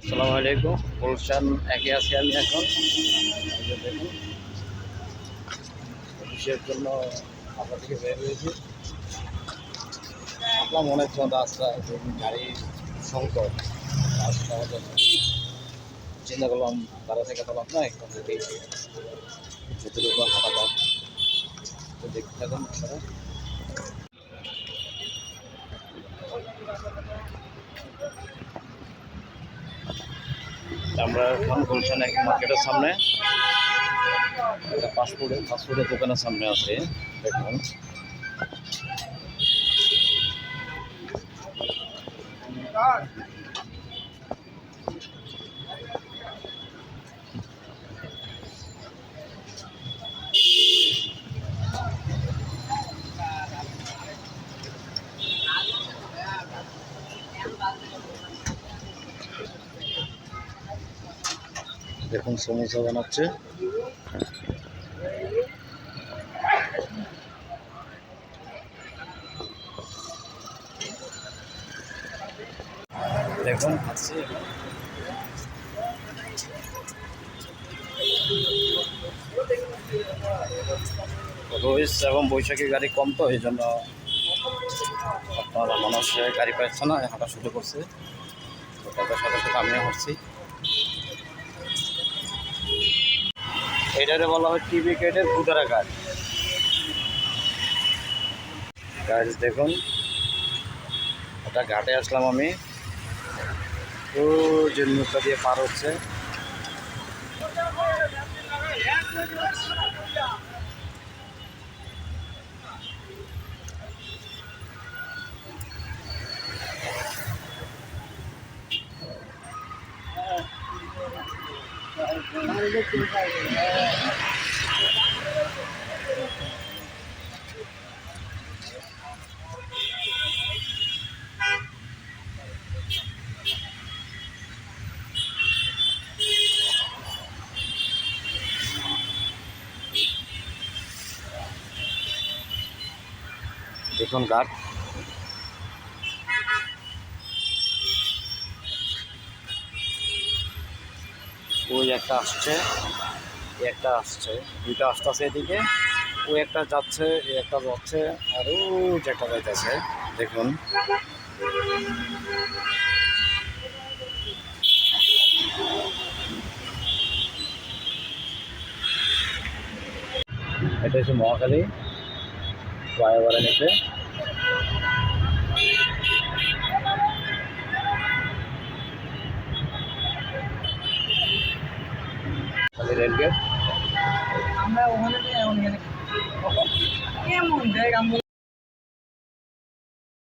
আসসালামু আলাইকুম। গুলশান একে আছি আমি এখন। এই যে দেখুন, অফিসের জন্য আপনার থেকে বের হয়েছি। ভাবলাম অনেকক্ষণ রাস্তা গাড়ি সংকট, রাস্তা পাওয়ার জন্য চিন্তা করলাম দাঁড়া থেকে পেলাম না, একদম দেখি যতটুকু হাঁটা দাম তো দেখতে থাকুন আপনারা। আমরা এখন গুলশান এক মার্কেটের সামনে, একটা ফাস্টফুডের দোকানের সামনে আছে। দেখুন, দেখুন সমোসা বানাচ্ছে। দেখুন আসছে রোহিত এবং বৈশাখী গাড়ি কম, তো এই জন্য আপনার মানুষ গাড়ি পাচ্ছে না, হাঁটা শুরু করছে। তো তাদের সাথে সাথে আমিও হাঁটছি। এটারে বলা হয় টিভি কেটের ভুটারা গাড়ি। গাড়ি দেখুন, একটা ঘাটে আসলাম আমি। ও যে নৌকা দিয়ে পার হচ্ছে। দেখুন ঘাট, ওই একটা আসছে, একটা আসছে, দুইটা আসতেছে এদিকে। ওই একটা যাচ্ছে, এই একটা যাচ্ছে, আর ওই যে একটা যাইতেছে। দেখুন এটা হচ্ছে মহাখালী ফ্লাইওভারের নিচে। খালি রেলগেট। আমরা ওখানে কেমন দেখ